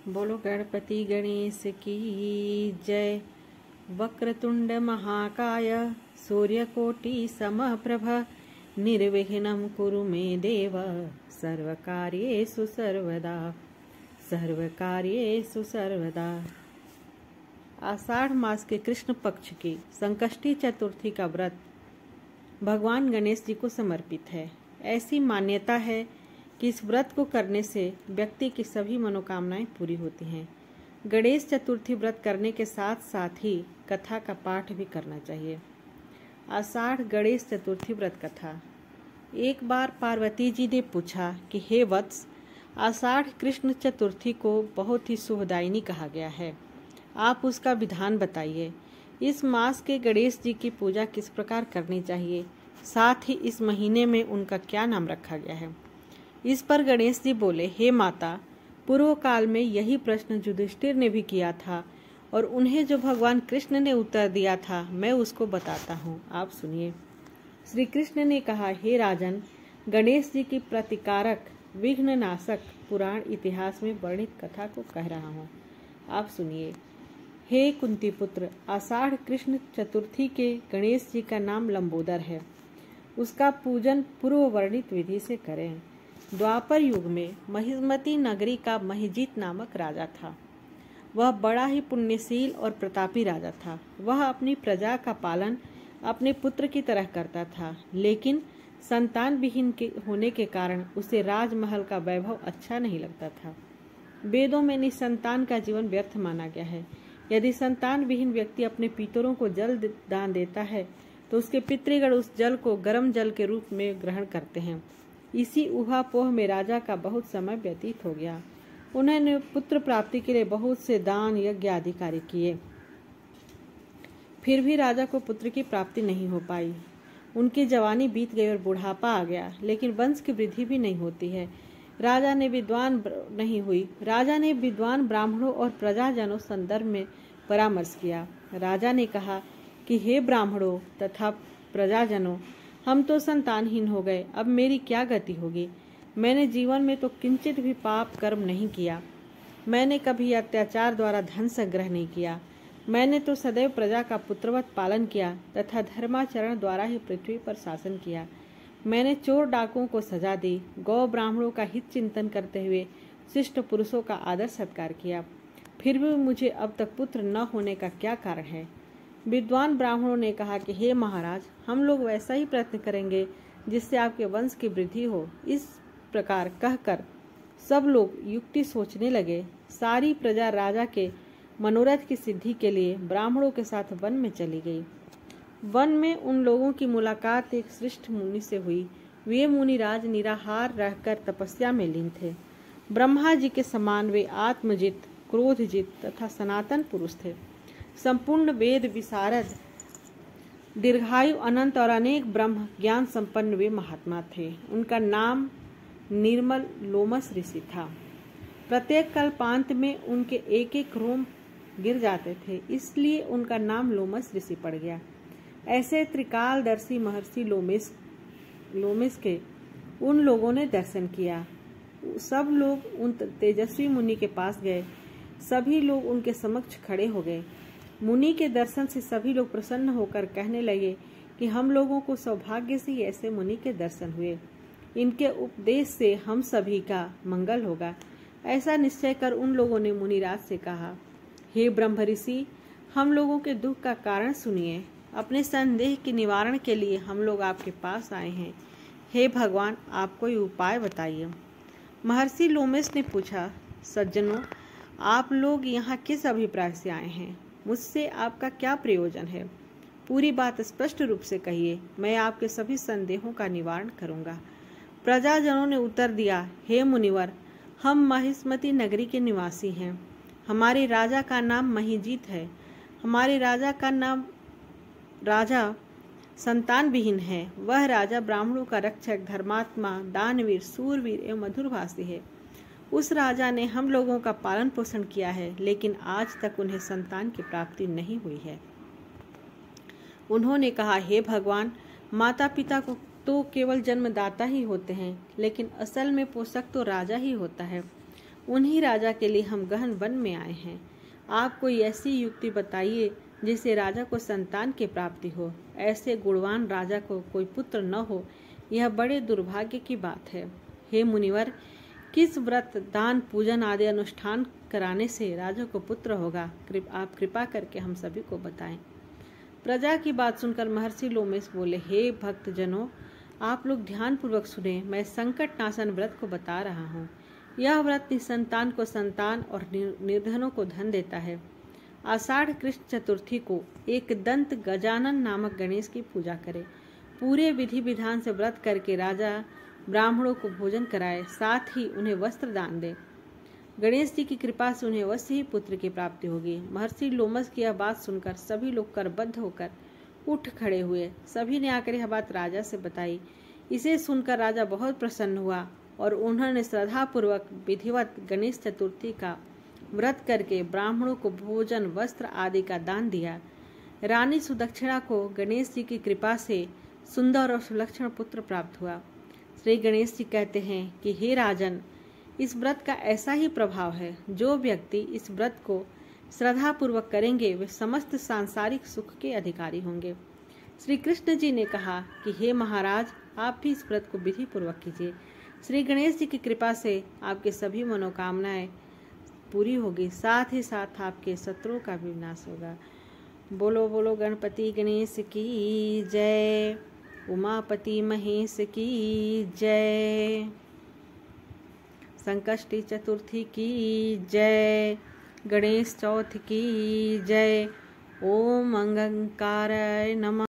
बोलो गणपति गणेश की जय। वक्रतुंड महाकाय सूर्यकोटि समप्रभ निर्विघ्नं कुरु मे देव सर्वकार्येषु सर्वदा। आषाढ़ मास के कृष्ण पक्ष की संकष्टी चतुर्थी का व्रत भगवान गणेश जी को समर्पित है। ऐसी मान्यता है कि इस व्रत को करने से व्यक्ति की सभी मनोकामनाएं पूरी होती हैं। गणेश चतुर्थी व्रत करने के साथ साथ ही कथा का पाठ भी करना चाहिए। आषाढ़ गणेश चतुर्थी व्रत कथा। एक बार पार्वती जी ने पूछा कि हे वत्स, आषाढ़ कृष्ण चतुर्थी को बहुत ही शुभदायिनी कहा गया है, आप उसका विधान बताइए। इस मास के गणेश जी की पूजा किस प्रकार करनी चाहिए, साथ ही इस महीने में उनका क्या नाम रखा गया है। इस पर गणेश जी बोले, हे माता, पूर्व काल में यही प्रश्न युधिष्ठिर ने भी किया था और उन्हें जो भगवान कृष्ण ने उत्तर दिया था मैं उसको बताता हूँ, आप सुनिए। श्री कृष्ण ने कहा, हे राजन, गणेश जी की प्रतिकारक विघ्न नाशक पुराण इतिहास में वर्णित कथा को कह रहा हूँ, आप सुनिए। हे कुंती पुत्र, आषाढ़ कृष्ण चतुर्थी के गणेश जी का नाम लंबोदर है। उसका पूजन पूर्व वर्णित विधि से करें। द्वापर युग में महिष्मती नगरी का महिजीत नामक राजा था। वह बड़ा ही पुण्यशील और प्रतापी राजा था। वह अपनी प्रजा का पालन अपने पुत्र की तरह करता था, लेकिन संतान विहीन होने के कारण उसे राजमहल का वैभव अच्छा नहीं लगता था। वेदों में निसंतान का जीवन व्यर्थ माना गया है। यदि संतान विहीन व्यक्ति अपने पितरों को जल दान देता है तो उसके पितृगण उस जल को गर्म जल के रूप में ग्रहण करते हैं। इसी ऊहापोह में राजा का बहुत समय व्यतीत हो गया। उन्होंने पुत्र प्राप्ति के लिए बहुत से दान यज्ञ आदि कार्य किए, फिर भी राजा को पुत्र की प्राप्ति नहीं हो पाई। उनकी जवानी बीत गई और बुढ़ापा आ गया, लेकिन वंश की वृद्धि भी नहीं होती है। राजा ने विद्वान ब्राह्मणों और प्रजाजनों संदर्भ में परामर्श किया। राजा ने कहा कि हे ब्राह्मणों तथा प्रजाजनों, हम तो संतानहीन हो गए, अब मेरी क्या गति होगी। मैंने जीवन में तो किंचित भी पाप कर्म नहीं किया। मैंने कभी अत्याचार द्वारा धन संग्रह नहीं किया। मैंने तो सदैव प्रजा का पुत्रवत पालन किया तथा धर्माचरण द्वारा ही पृथ्वी पर शासन किया। मैंने चोर डाकुओं को सजा दी, गौ ब्राह्मणों का हित चिंतन करते हुए शिष्ट पुरुषों का आदर सत्कार किया, फिर भी मुझे अब तक पुत्र न होने का क्या कारण है। विद्वान ब्राह्मणों ने कहा कि हे महाराज, हम लोग वैसा ही प्रयत्न करेंगे जिससे आपके वंश की वृद्धि हो। इस प्रकार कहकर सब लोग युक्ति सोचने लगे। सारी प्रजा राजा के मनोरथ की सिद्धि के लिए ब्राह्मणों के साथ वन में चली गई। वन में उन लोगों की मुलाकात एक श्रेष्ठ मुनि से हुई। वे मुनिराज निराहार रहकर तपस्या में लीन थे। ब्रह्मा जी के समान वे आत्मजित, क्रोधजित तथा सनातन पुरुष थे। संपूर्ण वेद विशारद, दीर्घायु, अनंत और अनेक ब्रह्म ज्ञान संपन्न वे महात्मा थे। उनका नाम निर्मल लोमस ऋषि था। प्रत्येक कल्पांत में उनके एक एक रोम गिर जाते थे, इसलिए उनका नाम लोमस ऋषि पड़ गया। ऐसे त्रिकालदर्शी महर्षि लोमेस के उन लोगों ने दर्शन किया। सब लोग उन तेजस्वी मुनि के पास गए। सभी लोग उनके समक्ष खड़े हो गए। मुनि के दर्शन से सभी लोग प्रसन्न होकर कहने लगे कि हम लोगों को सौभाग्य से ऐसे मुनि के दर्शन हुए। इनके उपदेश से हम सभी का मंगल होगा। ऐसा निश्चय कर उन लोगों ने मुनिराज से कहा, हे ब्रह्म ऋषि, हम लोगों के दुख का कारण सुनिए। अपने संदेह के निवारण के लिए हम लोग आपके पास आए हैं। हे भगवान, आप कोई उपाय बताइए। महर्षि लोमेस ने पूछा, सज्जनों, आप लोग यहाँ किस अभिप्राय से आए हैं? मुझसे आपका क्या प्रयोजन है? पूरी बात स्पष्ट रूप से कहिए, मैं आपके सभी संदेहों का निवारण करूँगा। प्रजाजनों ने उत्तर दिया, हे मुनिवर, हम महिष्मती नगरी के निवासी हैं। हमारे राजा का नाम महिजीत है। हमारे राजा संतान विहीन है। वह राजा ब्राह्मणों का रक्षक, धर्मात्मा, दानवीर, सूरवीर एवं मधुरभाषी है। उस राजा ने हम लोगों का पालन पोषण किया है, लेकिन आज तक उन्हें संतान की प्राप्ति नहीं हुई है। उन्होंने कहा, हे भगवान, माता पिता को तो केवल जन्मदाता ही होते हैं, लेकिन असल में पोषक तो राजा ही होता है। उन्हीं राजा के लिए हम गहन वन में आए हैं। आप कोई ऐसी युक्ति बताइए जिससे राजा को संतान की प्राप्ति हो। ऐसे गुणवान राजा को कोई पुत्र न हो, यह बड़े दुर्भाग्य की बात है। हे मुनिवर, किस व्रत, दान, पूजन आदि अनुष्ठान कराने से राजा को पुत्र होगा? आप कृपा करके हम सभी को बताएं। प्रजा की बात सुनकर महर्षि लोमेश बोले, हे भक्त जनों, आप लोग ध्यान पूर्वक सुने। मैं संकट नाशन व्रत को बता रहा हूँ। यह व्रत निसंतान को संतान और निर्धनों को धन देता है। आषाढ़ कृष्ण चतुर्थी को एक दंत गजानन नामक गणेश की पूजा करें। पूरे विधि विधान से व्रत करके राजा ब्राह्मणों को भोजन कराए, साथ ही उन्हें वस्त्र दान दे। गणेश जी की कृपा से उन्हें अवश्य ही पुत्र की प्राप्ति होगी। महर्षि लोमश की यह बात सुनकर सभी लोग करबद्ध होकर उठ खड़े हुए। सभी ने आकर यह बात राजा से बताई। इसे सुनकर राजा बहुत प्रसन्न हुआ और उन्होंने श्रद्धापूर्वक विधिवत गणेश चतुर्थी का व्रत करके ब्राह्मणों को भोजन, वस्त्र आदि का दान दिया। रानी सुदक्षिणा को गणेश जी की कृपा से सुंदर और सुलक्षण पुत्र प्राप्त हुआ। श्री गणेश जी कहते हैं कि हे राजन, इस व्रत का ऐसा ही प्रभाव है। जो व्यक्ति इस व्रत को श्रद्धापूर्वक करेंगे वे समस्त सांसारिक सुख के अधिकारी होंगे। श्री कृष्ण जी ने कहा कि हे महाराज, आप भी इस व्रत को विधि पूर्वक कीजिए। श्री गणेश जी की कृपा से आपके सभी मनोकामनाएं पूरी होगी, साथ ही साथ आपके शत्रुओं का भी विनाश होगा। बोलो बोलो गणपति गणेश की जय, उमापति महेश की जय, संकष्टी चतुर्थी की जय, गणेश चौथ की जय। ओम अंगारकाय नमः।